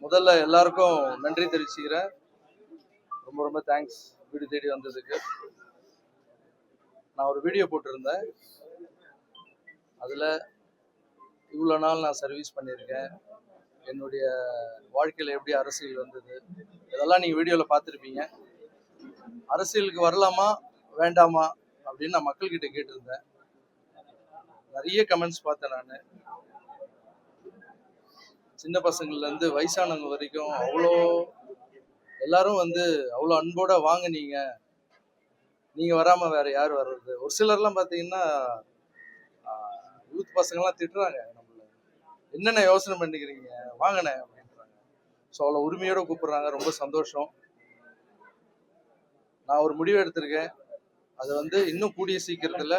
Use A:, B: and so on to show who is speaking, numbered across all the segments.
A: முதல்ல எல்லாருக்கும் நன்றி தெரிவிச்சுக்கிறேன். ரொம்ப ரொம்ப தேங்க்ஸ் வீடு தேடி வந்ததுக்கு. நான் ஒரு வீடியோ போட்டிருந்தேன். அதில் இவ்வளோ நாள் நான் சர்வீஸ் பண்ணியிருக்கேன், என்னுடைய வாழ்க்கையில் எப்படி அரசியல் வந்தது, இதெல்லாம் நீங்கள் வீடியோவில் பார்த்துருப்பீங்க. அரசியலுக்கு வரலாமா வேண்டாமா அப்படின்னு நான் மக்கள்கிட்ட கேட்டிருந்தேன். நிறைய கமெண்ட்ஸ் பார்த்தேன். நான் சின்ன பசங்கள்லேருந்து வயசானவங்க வரைக்கும் எல்லாரும் அவ்வளோ அன்போட வாங்க, நீங்கள் வராமல் வேற யார் வர்றது. ஒரு சிலர்லாம் பார்த்தீங்கன்னா யூத் பசங்கள்லாம் திட்டுறாங்க, நம்மள என்னென்ன யோசனை பண்ணிக்கிறீங்க வாங்கினே அப்படின்றாங்க. ஸோ அவ்வளோ உரிமையோட கூப்பிடுறாங்க. ரொம்ப சந்தோஷம். நான் ஒரு முடிவு எடுத்திருக்கேன். அது இன்னும் கூடிய சீக்கிரத்தில்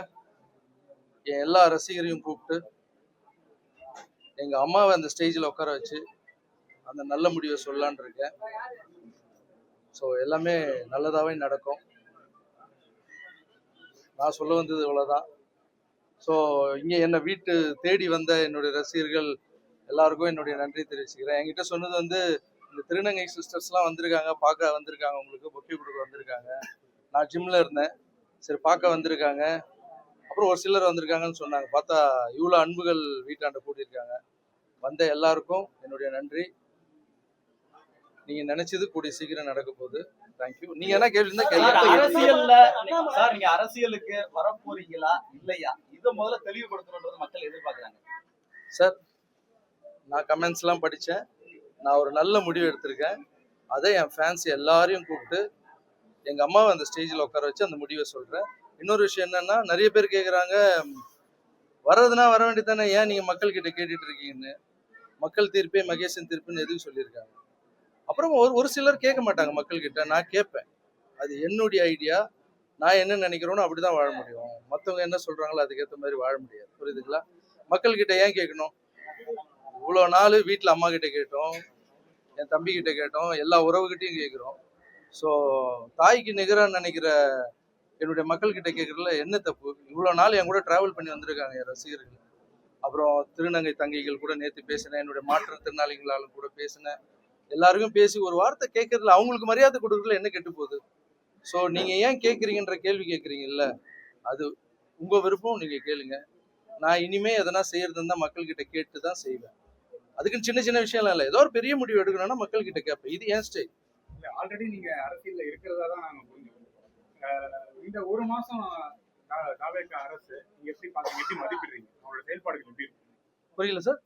A: என் எல்லா ரசிகரையும் கூப்பிட்டு எங்கள் அம்மாவை அந்த ஸ்டேஜில் உட்கார வச்சு அந்த நல்ல முடிவை சொல்லலான் இருக்கேன். ஸோ எல்லாமே நல்லதாகவே நடக்கும். நான் சொல்ல வந்தது இவ்வளோதான். ஸோ இங்கே என்னை வீட்டு தேடி வந்த என்னுடைய ரசிகர்கள் எல்லாருக்கும் என்னுடைய நன்றி தெரிவிச்சுக்கிறேன். என்கிட்ட சொன்னது இந்த திருநங்கை சிஸ்டர்ஸ்லாம் வந்திருக்காங்க, பார்க்க வந்திருக்காங்க, உங்களுக்கு பொக்கே கொடுக்க வந்திருக்காங்க. நான் ஜிம்மில் இருந்தேன், சரி பார்க்க வந்திருக்காங்க. அப்புறம் ஒரு சிலர் வந்திருக்காங்கன்னு சொன்னாங்க. பார்த்தா இவ்வளோ அன்புகள் வீட்டாண்ட கூட்டியிருக்காங்க. வந்த எல்லாருக்கும் என்னுடைய நன்றி. நீங்க நினைச்சது கூடிய சீக்கிரம் நடக்க போகுது. தேங்க்யூ. நீங்க என்ன கேள்வி இருந்தா கேளுங்க.
B: அரசியல்ல சார் நீங்க அரசியலுக்கு வரப்போறீங்களா இல்லையா, இதை முதல்ல தெளிவுபடுத்தணும்ன்றது மக்கள் எதிர்பார்க்கறாங்க.
A: சார், நான் கமெண்ட்ஸ் எல்லாம் படிச்சேன். நான் ஒரு நல்ல முடிவு எடுத்திருக்கேன். அதை என் ஃபேன்ஸ் எல்லாரையும் கூப்பிட்டு எங்க அம்மாவை அந்த ஸ்டேஜில் உட்கார வச்சு அந்த முடிவை சொல்றேன். இன்னொரு விஷயம் என்னன்னா, நிறைய பேர் கேட்குறாங்க, வர்றதுனா வர வேண்டியதானே, ஏன் நீங்க மக்கள் கிட்ட கேட்டுட்டு இருக்கீங்கன்னு. மக்கள் தீர்ப்பே மகேசன் தீர்ப்புன்னு எதுவும் சொல்லியிருக்காங்க. அப்புறம் ஒரு சிலர் கேட்க மாட்டாங்க மக்கள் கிட்ட. நான் கேட்பேன். அது என்னுடைய ஐடியா. நான் என்ன நினைக்கிறோன்னு அப்படிதான் வாழ முடியும். மற்றவங்க என்ன சொல்றாங்களோ அதுக்கேற்ற மாதிரி வாழ முடியாது. புரியுதுங்களா? மக்கள் கிட்ட ஏன் கேட்கணும்? இவ்வளோ நாள் வீட்டில் அம்மா கிட்ட கேட்டோம், என் தம்பி கிட்ட கேட்டோம், எல்லா உறவுகிட்டையும் கேட்குறோம். ஸோ தாய்க்கு நிகராக நினைக்கிற என்னுடைய மக்கள் கிட்ட கேட்கறதுல என்ன தப்பு? இவ்வளோ நாள் என் கூட டிராவல் பண்ணி வந்திருக்காங்க என் ரசிகர்கள். அப்புறம் திருநங்கை தங்கைகள் கூட நேற்று பேசினேன், என்னுடைய மாற்றுத்திறனாளிகளாலும் கூட பேசினேன். எல்லாருக்கும் பேசி ஒரு வார்த்தை கேட்கறதுல அவங்களுக்கு மரியாதை கொடுக்கறதுல என்ன கெட்டு போகுது? ஸோ நீங்க ஏன் கேட்குறீங்கன்ற கேள்வி கேட்குறீங்கல்ல, அது உங்க விருப்பம், நீங்க கேளுங்க. நான் இனிமே எதனா செய்யறது இருந்தா மக்கள் கிட்ட கேட்டு தான் செய்வேன். அதுக்குன்னு சின்ன சின்ன விஷயம்லாம் இல்லை. ஏதோ ஒரு பெரிய முடிவு எடுக்கணும்னா மக்கள் கிட்ட கேட்பேன். இது ஏன் ஸ்டைல்.
C: ஆல்ரெடி நீங்க அரசியல்ல இருக்கிறதா தான் நாங்க புரிஞ்சுக்கணும். இந்த ஒரு மாசம் தாவேக அரசு நீங்க எப்படி பாத்தீங்க, எப்படி மதிப்பிடுறீங்க, அவங்களோட செயல்பாடுகள் எப்படி இருக்கு?
A: புரியல சார்.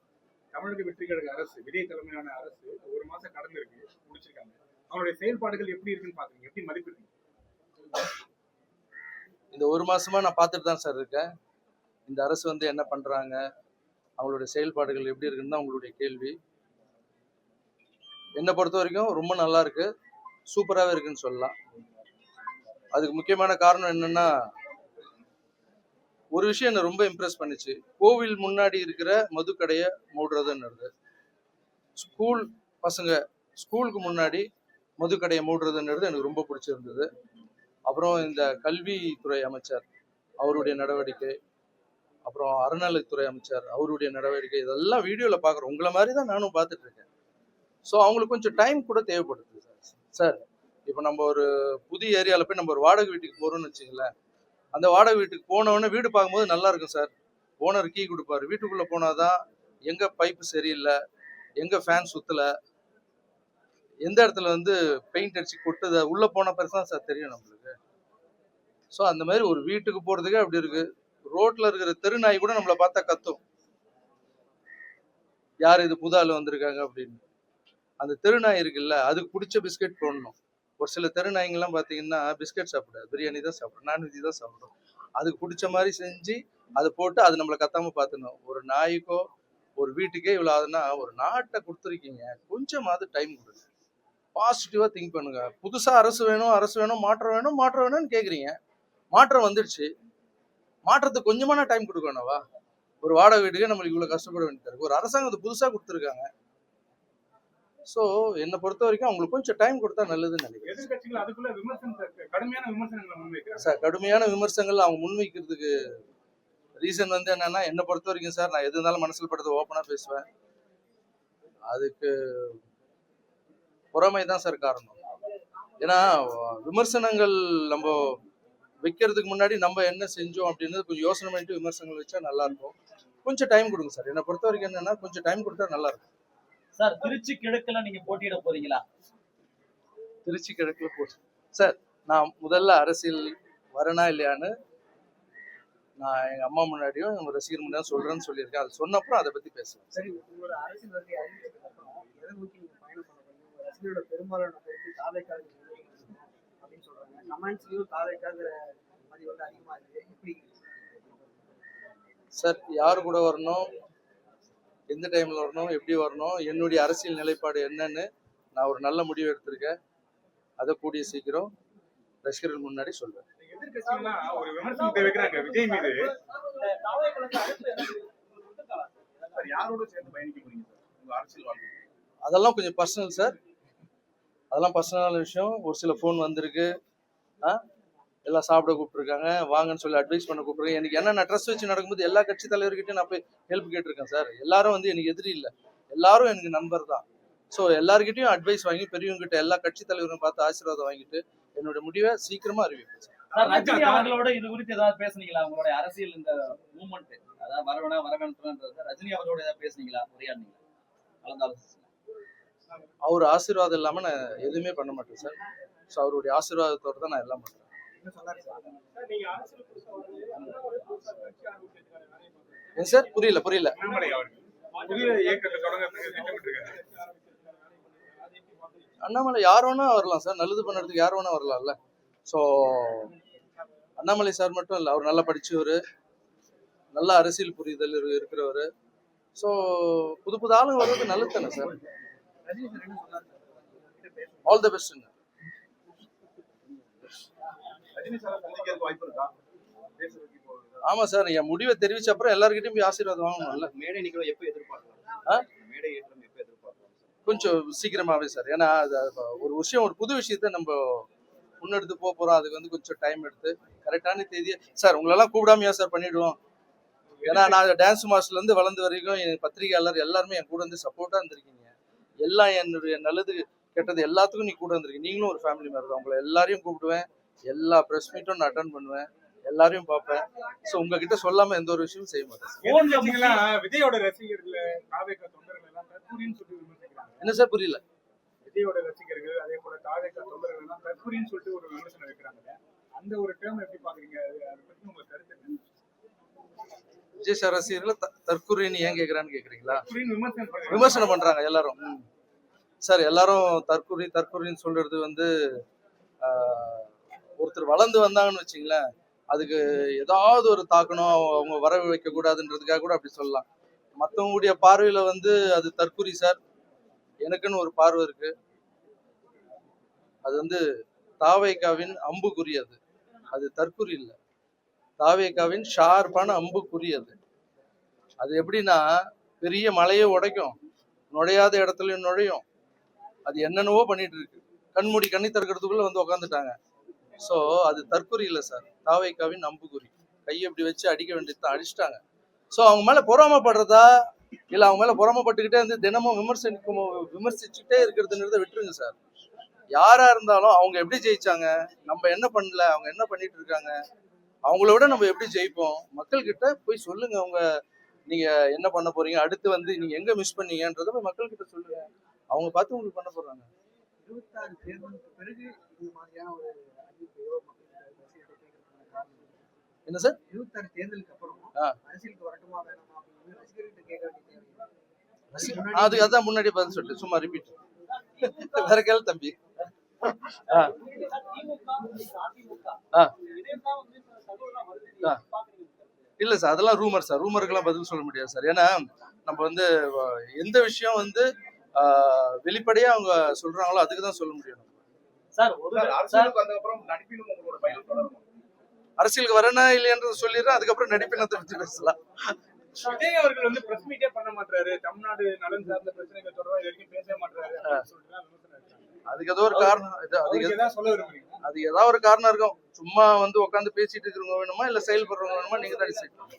C: தமிழக வெற்றி கழக அரசு, விஜய் தலைமையிலான அரசு ஒரு மாசம் கடந்து இருக்கு, முடிச்சிருக்காங்க. அவங்களுடைய செயல்பாடுகள் எப்படி இருக்குன்னு பாத்தீங்க, எப்படி மதிப்பிடுறீங்க?
A: இந்த ஒரு மாசமா நான் பார்த்துட்டு தான் சார் இருக்கேன். இந்த அரசு என்ன பண்றாங்க, அவங்களுடைய செயல்பாடுகள் எப்படி இருக்குன்னு தான் உங்களுடைய கேள்வி. என்னை பொறுத்த வரைக்கும் ரொம்ப நல்லா இருக்கு, சூப்பராகவே இருக்குன்னு சொல்லலாம். அதுக்கு முக்கியமான காரணம் என்னன்னா, ஒரு விஷயம் என்ன ரொம்ப இம்ப்ரெஸ் பண்ணிச்சு. கோவில் முன்னாடி இருக்கிற மதுக்கடையை மூடுறதுன்னுறது, ஸ்கூல் பசங்க ஸ்கூலுக்கு முன்னாடி மதுக்கடையை மூடுறதுன்றது எனக்கு ரொம்ப பிடிச்சிருந்தது. அப்புறம் இந்த கல்வித்துறை அமைச்சர் அவருடைய நடவடிக்கை, அப்புறம் அறநிலைத்துறை அமைச்சர் அவருடைய நடவடிக்கை, இதெல்லாம் வீடியோவில் பார்க்குறோம். உங்களை மாதிரி தான் நானும் பார்த்துட்டு இருக்கேன். ஸோ அவங்களுக்கு கொஞ்சம் டைம் கூட தேவைப்படுது சார். இப்போ நம்ம ஒரு புதிய ஏரியாவில் போய் நம்ம ஒரு வாடகை வீட்டுக்கு போகிறோம்னு வச்சுங்களேன். அந்த வாடகை வீட்டுக்கு போனவொடனே வீடு பார்க்கும்போது நல்லா இருக்கும் சார். ஓனர் கீ கொடுப்பாரு. வீட்டுக்குள்ளே போனாதான் எங்கே பைப்பு சரியில்லை, எங்கே ஃபேன் சுற்றலை, எந்த இடத்துல பெயிண்ட் அடிச்சு கொட்டுது, உள்ளே போன பிறகு தான் சார் தெரியும் நம்மளுக்கு. ஸோ அந்த மாதிரி ஒரு வீட்டுக்கு போகிறதுக்கே அப்படி இருக்கு. ரோட்டில் இருக்கிற தெருநாய் கூட நம்மளை பார்த்தா கத்தும், யார் இது புது ஆள் வந்திருக்காங்க அப்படின்னு. அந்த தெருநாய் இருக்குல்ல, அதுக்கு பிடிச்ச பிஸ்கெட் போடணும். ஒரு சில தெருநாய்ங்கெல்லாம் பார்த்தீங்கன்னா பிஸ்கெட் சாப்பிடாது, பிரியாணி தான் சாப்பிடும், நான்வெஜ் தான் சாப்பிடும். அதுக்கு பிடிச்ச மாதிரி செஞ்சு அதை போட்டு அது நம்மளை கத்தாம பார்த்துணும். ஒரு நாய்க்கோ ஒரு வீட்டுக்கே இவ்வளோ ஆகுதுன்னா, ஒரு நாட்டை கொடுத்துருக்கீங்க, கொஞ்சமாவது டைம் கொடுங்க, பாசிட்டிவா திங்க் பண்ணுங்க. புதுசா அரசு வேணும், மாற்றம் வேணும்னு கேட்குறீங்க. மாற்றம் வந்துடுச்சு, மாற்றத்துக்கு கொஞ்சமான டைம் கொடுக்கணும்வா? ஒரு வாடகை வீட்டுக்கே நம்மளுக்கு இவ்வளோ கஷ்டப்பட வேண்டியது இருக்கு. ஒரு அரசாங்கத்தை புதுசாக கொடுத்துருக்காங்க. ஸோ என்னை பொறுத்த வரைக்கும் அவங்களுக்கு கொஞ்சம் டைம் கொடுத்தா நல்லதுன்னு நினைக்கிறேன்.
C: எதிர்கட்சிகள் அதுக்குள்ள கடுமையான விமர்சனங்களை முன்வைக்கிறாங்க
A: சார். கடுமையான விமர்சனங்கள் அவங்க முன்வைக்கிறதுக்கு ரீசன் என்னன்னா, என்னை பொறுத்த வரைக்கும் சார், நான் எது இருந்தாலும் மனசில் படுறது ஓப்பனாக பேசுவேன். அதுக்கு பொறாமை தான் சார் காரணம். ஏன்னா விமர்சனங்கள் நம்ம வைக்கிறதுக்கு முன்னாடி நம்ம என்ன செஞ்சோம் அப்படின்னு கொஞ்சம் யோசனை பண்ணிட்டு விமர்சனங்கள் வச்சா நல்லா இருக்கும். கொஞ்சம் டைம் கொடுங்க சார். என்னை பொறுத்த வரைக்கும் என்னன்னா கொஞ்சம் டைம் கொடுத்தா நல்லா இருக்கும்.
B: சார் திருச்சி கிழக்குல நீங்க போட்டியிட போறீங்களா?
A: திருச்சி கிழக்குல போட்டு சார், நான் முதல்ல அரசியல் வரனா இல்லையான்னு நான் எங்க அம்மா முன்னாடியும் எங்க ரசிகர் முன்னாடியும் சொல்றேன்னு சொல்லியிருக்கேன். அது சொன்னப்புறம் அதை பத்தி பேசுவேன்.
D: சரி, உங்களோட அரசியல் வருகை அறிவிச்சதுக்கு அப்புறம் எதை நோக்கி நீங்க பயணம் பண்ண போறீங்க? உங்க ரசிகர்களோட பெரும்பாலான பேருக்கு தாவேக்காக அப்படின்னு சொல்றாங்க. கமெண்ட்ஸ்லயும் தாவேக்காகிற பதிவு வந்து அதிகமா இருக்கு. எப்படி
A: சார், யார் கூட வரணும், எந்த டைம்ல வரணும், எப்படி வரணும், என்னுடைய அரசியல் நிலைப்பாடு என்னன்னு நான் ஒரு நல்ல முடிவு எடுத்திருக்கேன். அதை கூடிய சீக்கிரம் ரசிகர்கள் முன்னாடி சொல்வேன்.
C: எதிர்கட்சிகள்லாம் ஒரு விமர்சனத்தை வைக்கிறாங்க விஜய் மீது. சார், யாரோட சேர்ந்து பயணிக்க போறீங்க சார் உங்க அரசியல் வாழ்க்கை?
A: அதெல்லாம் கொஞ்சம் பர்சனல் சார். அதெல்லாம் பர்சனலான விஷயம். ஒரு சில ஃபோன் வந்திருக்கு, எல்லாம் சாப்பிட கூப்பிட்டுருக்காங்க, வாங்கன்னு சொல்லி அட்வைஸ் பண்ண கூப்பிட்டுருக்காங்க. எனக்கு என்ன, நான் ட்ரஸ்ட் வச்சு நடக்கும்போது எல்லா கட்சி தலைவர்கிட்டையும் நான் போய் ஹெல்ப் கேட்டிருக்கேன் சார். எல்லாரும் வந்து எனக்கு எதிரி இல்லை, எல்லாரும் எனக்கு நண்பர் தான். ஸோ எல்லாருக்கிட்டையும் அட்வைஸ் வாங்கி பெரியவங்க கிட்ட எல்லா கட்சி தலைவரும் பார்த்து ஆசீர்வாதம் வாங்கிட்டு என்னோட முடிவை சீக்கிரமா அறிவிப்பேன் சார்.
B: சார், ரஜினி அவர்களோட இது குறித்து ஏதாவது பேசுனீங்களா? உங்களுடைய அரசியல் இந்த மூவ்மெண்ட், அதாவது வரவேணா வரவேன்றத ரஜினி அவர்களோட ஏதாவது பேசுனீங்களா, உரையாடுனீங்களா, கலந்து ஆலோசிச்சீங்களா?
A: அவர் ஆசீர்வாதம் இல்லாம நான் எதுவுமே பண்ண மாட்டேன் சார். ஸோ அவருடைய ஆசீர்வாதத்தோட தான் நான் எல்லாம் பண்றேன். ஏன் சார், புரியல.
C: அண்ணாமலை அவர்கள் புதிய இயக்கத்தை தொடங்க திட்டமிட்டிருக்காரு.
A: அண்ணாமலை யார் வேணா வரலாம் சார், நல்லது பண்ணுறதுக்கு யார் வேணா வரலாம்ல. ஸோ அண்ணாமலை சார் மட்டும் இல்லை, அவர் நல்லா படிச்சவர், நல்ல அரசியல் புரிதல் இருக்கிறவர். ஸோ புது ஆளுங்க வர்றது நல்லது தானே சார்.
D: ரஜினி சார் என்ன சொன்னாரு?
A: ஆல் தி பெஸ்ட்ங்க.
C: ரஜினி சார் சந்திக்கிறதுக்கு வாய்ப்பு இருக்கா?
A: ஆமா சார், என் முடிவை தெரிவிச்ச அப்புறம் எல்லாருக்கிட்டையும் போய் ஆசீர்வாதம் வாங்கணும்ல.
B: மேடை நிகழ்வு எப்போ எதிர்பார்க்கலாம்? மேடை ஏற்றம் எப்போ எதிர்பார்க்கலாம்?
A: கொஞ்சம் சீக்கிரமாவே சார். ஏன்னா ஒரு விஷயம், ஒரு புது விஷயத்த நம்ம முன்னெடுத்து போறோம். அதுக்கு வந்து கொஞ்சம் டைம் எடுத்து கரெக்டான தேதியை சார் உங்களெல்லாம் கூப்பிடாமையா சார் பண்ணிடுவோம். ஏன்னா நான் டான்ஸ் மாஸ்டர்ல இருந்து வளர்ந்து வரைக்கும் என் பத்திரிகையாளர் எல்லாருமே என் கூட வந்து சப்போர்ட்டா இருந்திருக்கீங்க. எல்லாம் என்னுடைய நல்லது கெட்டது எல்லாத்துக்கும் நீ கூட இருந்திருக்கீங்க. நீங்களும் ஒரு ஃபேமிலி மாதிரி தான். உங்களை எல்லாரையும் கூப்பிடுவேன், எல்லா ப்ரெஸ் மீட்டும் நான் அட்டன் பண்ணுவேன், எல்லாரையும் பார்ப்பேன். ஸோ உங்ககிட்ட சொல்லாம எந்த ஒரு விஷயமும் செய்ய மாட்டேன்.
C: விஜயோட ரசிகர்கள் தாவேக்கா தொண்டர்கள் எல்லாம் தற்கூரின்னு சொல்லி விமர்சிக்கிறாங்க.
A: என்ன சார், புரியல?
C: விஜயோட ரசிகர்கள் அதே போல தாவேக்கா தொண்டர்கள் எல்லாம் தற்கூரின்னு சொல்லிட்டு ஒரு விமர்சனம் வைக்கிறாங்க. அந்த ஒரு டேர்ம் எப்படி பாக்குறீங்க? அதை பத்தி உங்க கருத்து என்ன?
A: விஜய் சார் ரசிகர்கள் தற்கூரின்னு ஏன் கேட்குறான்னு கேட்குறீங்களா?
C: விமர்சனம்
A: விமர்சனம் பண்றாங்க எல்லாரும் சார். எல்லாரும் தற்கூரின்னு சொல்றது வந்து ஒருத்தர் வளர்ந்து வந்தாங்கன்னு வச்சுங்களேன், அதுக்கு ஏதாவது ஒரு தாக்கணும், அவங்க வரவு வைக்க கூடாதுன்றதுக்காக கூட அப்படி சொல்லலாம். மற்றவங்களுடைய பார்வையில வந்து அது தற்கூரி சார். எனக்குன்னு ஒரு பார்வை இருக்கு. அது வந்து தாவேக்காவின் அம்புக்குறி. அது தற்கூரி இல்லை, தாவேக்காவின் ஷார்ப்பான அம்புக்குறி. அது எப்படின்னா பெரிய மலையை உடைக்கும், நுழையாத இடத்துலயும் நுழையும். அது என்னென்னவோ பண்ணிட்டு இருக்கு. கண்மூடி கண்ணி திறக்கிறதுக்குள்ள வந்து உக்காந்துட்டாங்க. ஸோ அது தற்கொலை இல்லை சார், தாவேக்காவின் அம்புக்குறி. கையை இப்படி வச்சு அடிக்க வேண்டியதுதான், அடிச்சிட்டாங்க. ஸோ அவங்க மேல பொறாமப்படுறதா இல்லை அவங்க மேல பொறாமப்பட்டுக்கிட்டே வந்து தினமும் விமர்சிச்சுட்டே இருக்கிறதுன்றத விட்டுருங்க சார். யாரா இருந்தாலும் அவங்க எப்படி ஜெயிச்சாங்க, நம்ம என்ன பண்ணல, அவங்க என்ன பண்ணிட்டு இருக்காங்க, அவங்கள விட நம்ம எப்படி ஜெயிப்போம், மக்கள் கிட்ட போய் சொல்லுங்க. அவங்க நீங்க என்ன பண்ண போறீங்க, அடுத்து வந்து நீங்க எங்க மிஸ் பண்ணீங்கன்றத போய் மக்கள் கிட்ட சொல்லுங்க. அவங்க பார்த்து உங்களுக்கு பண்ண போறாங்க.
D: 26 தேர்தலுக்கு பிறகு இந்த மாதிரியான ஒரு அறிவிப்பையோ
A: என்ன சார்?
D: 26 தேர்தலுக்கு அப்புறம் அரசியலுக்கு வரட்டுமா வேணாமா அப்படின்னு ரசிகர்கிட்ட கேட்க வேண்டிய தேவை.
A: அது அதான் முன்னாடி பதில் சொல்லிட்டு சும்மா ரிப்பீட் வேற கேள்வி தம்பி. இல்ல சார், அதெல்லாம் ரூமர் சார். ரூமருக்கெல்லாம் பதில் சொல்ல முடியாது சார். ஏன்னா நம்ம வந்து எந்த விஷயம் வந்து வெளிப்படையா அவங்க சொல்றாங்களோ அதுக்கு தான் சொல்ல முடியும். அரசியலுக்கு வரனா இல்லையன்றது சொல்லிடுறேன், அதுக்கப்புறம் நடிப்பினத்தை பத்தி பேசலாம்.
C: விஜய் அவர்கள் வந்து பிரஸ் மீட்டே பண்ண மாட்டாரு, தமிழ்நாடு நலன் சார்ந்த பிரச்சனைகள் தொடர்பா இது வரைக்கும் பேச மாட்டாரு.
A: அதுக்கு ஏதோ ஒரு காரணம், அது ஏதாவது ஒரு காரணம் இருக்கும். சும்மா வந்து உட்காந்து பேசிட்டு இருக்கிறவங்க வேணுமா இல்ல செயல்படுறவங்க வேணுமா, நீங்க தான் டிசைட் பண்ணுங்க.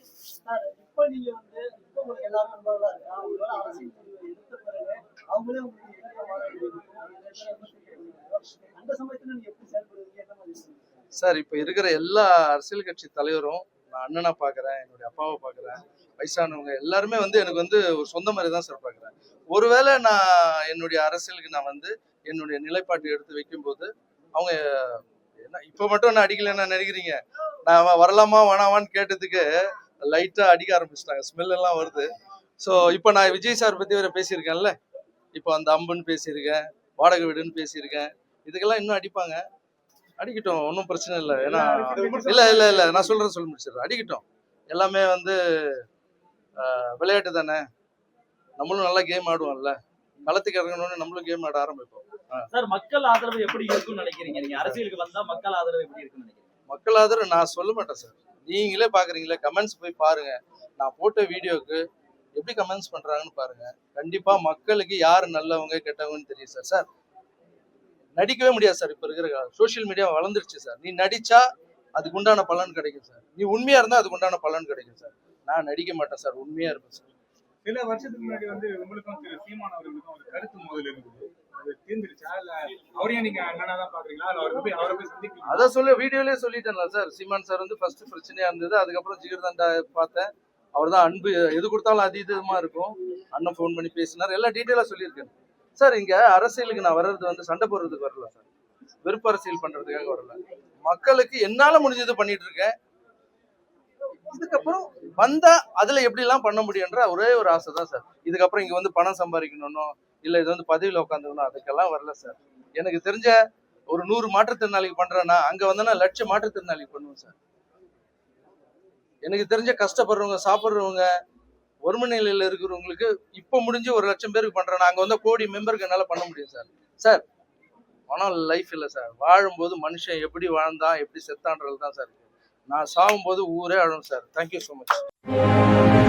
D: அந்த சமயத்துல நீங்க எப்படி செயல்படுவீங்க, என்ன மாதிரி செய்வீங்க?
A: சார் இப்போ இருக்கிற எல்லா அரசியல் கட்சி தலைவரும் நான் அண்ணனா பார்க்குறேன், என்னுடைய அப்பாவை பார்க்குறேன், வயசானவங்க எல்லாருமே வந்து எனக்கு வந்து ஒரு சொந்த மாதிரி தான் சார் பார்க்குறேன். ஒருவேளை நான் என்னுடைய அரசியலுக்கு நான் வந்து என்னுடைய நிலைப்பாட்டை எடுத்து வைக்கும்போது அவங்க என்ன இப்போ மட்டும் என்ன அடிக்கலைன்னு நினைக்கிறீங்க? நான் வரலாமா வேணாமான்னு கேட்டதுக்கு லைட்டாக அடிக்க ஆரம்பிச்சிட்டாங்க, ஸ்மெல் எல்லாம் வருது. ஸோ இப்போ நான் விஜய் சார் பற்றி வேற பேசியிருக்கேன்ல, இப்போ அந்த அம்புன்னு பேசியிருக்கேன், வாடகை வீடுன்னு பேசியிருக்கேன். இதுக்கெல்லாம் இன்னும் அடிப்பாங்க, அடிக்கட்டும், ஒன்றும் பிரச்சனை இல்லை. ஏன்னா இல்லை நான் சொல்ல முடிச்சிடுறேன், அடிக்கட்டும். எல்லாமே வந்து விளையாட்டு தானே, நம்மளும் நல்லா கேம் ஆடுவோம்ல, களத்துக்கு இறங்கணும்னு நம்மளும் கேம் ஆட ஆரம்பிப்போம்.
B: சார் மக்கள் ஆதரவு எப்படி இருக்கும்னு நினைக்கிறீங்க? நீங்க அரசியலுக்கு வந்தா மக்கள் ஆதரவு எப்படி இருக்கும்னு நினைக்கிறீங்க?
A: மக்கள் ஆதரவு நான் சொல்ல மாட்டேன் சார், நீங்களே பாக்குறீங்களே, கமெண்ட்ஸ் போய் பாருங்க. நான் போட்ட வீடியோக்கு எப்படி கமெண்ட்ஸ் பண்றாங்கன்னு பாருங்க. கண்டிப்பா மக்களுக்கு யாரு நல்லவங்க கெட்டவங்கன்னு தெரியும் சார். சார் நடிக்கவே முடியாது சார், இப்ப இருக்கிற சோசியல் மீடியா வளர்ந்துருச்சு சார். நீ நடிச்சா அதுக்கு உண்டான பலன் கிடைக்கும் சார், நீ உண்மையா இருந்தா அதுக்கு உண்டான பலன் கிடைக்கும் சார். நான் நடிக்க மாட்டேன் சார், உண்மையா இருப்பேன் சார்.
C: சில வருஷத்துக்கு முன்னாடி வந்து உங்களுக்கும் திரு சீமான் அவர்களுக்கும் ஒரு கருத்து மோதல் இருக்குது, அது தீர்ந்துருச்சா இல்ல அவரையும் நீங்க அண்ணனா தான் பாக்குறீங்களா, இல்ல அவரை போய் சந்திக்கலாம்?
A: அதான் சொல்ல வீடியோலயே சொல்லிட்டேன்ல சார், சீமான் சார் வந்து ஃபர்ஸ்ட் பிரச்சனையா இருந்தது, அதுக்கப்புறம் ஜிகர்தண்டா பார்த்தேன், அவர் தான் அன்பு எது கொடுத்தாலும் அதீதமா இருக்கும். அண்ணன் ஃபோன் பண்ணி பேசினார், எல்லாம் டீட்டெயிலா சொல்லியிருக்கேன் சார். இங்க அரசியலுக்கு நான் வர்றது வந்து சண்டை போடுறதுக்கு வரல சார், வெறுப்பு அரசியல் பண்றதுக்காக வரல. மக்களுக்கு என்னால முடிஞ்சது பண்ணிட்டு இருக்கேன். இதுக்கப்புறம் வந்தா அதுல எப்படி எல்லாம் பண்ண முடியும்ன்ற ஒரே ஒரு ஆசை தான் சார். இதுக்கப்புறம் இங்க வந்து பணம் சம்பாதிக்கணும், இல்ல இது வந்து பதவியில உட்காந்துக்கணும், அதுக்கெல்லாம் வரல சார். எனக்கு தெரிஞ்ச ஒரு 100 மாற்றுத்திறனாளிக்கு பண்றேன்னா அங்க வந்தா லட்சம் மாற்றுத்திறனாளிக்கு பண்ணுவேன் சார். எனக்கு தெரிஞ்ச கஷ்டப்படுறவங்க, சாப்பிட்றவங்க, ஒருமை நிலையில இருக்கிறவங்களுக்கு இப்ப முடிஞ்சு 1 லட்சம் பேருக்கு பண்றேன்னா அங்க வந்து கோடி மெம்பருக்கு என்னால பண்ண முடியும் சார். சார் பணம் லைஃப் இல்லை சார், வாழும்போது மனுஷன் எப்படி வாழ்ந்தான் எப்படி செத்தான்றது தான் சார். நான் சாகும்போது ஊரே அழும் சார். Thank you so much.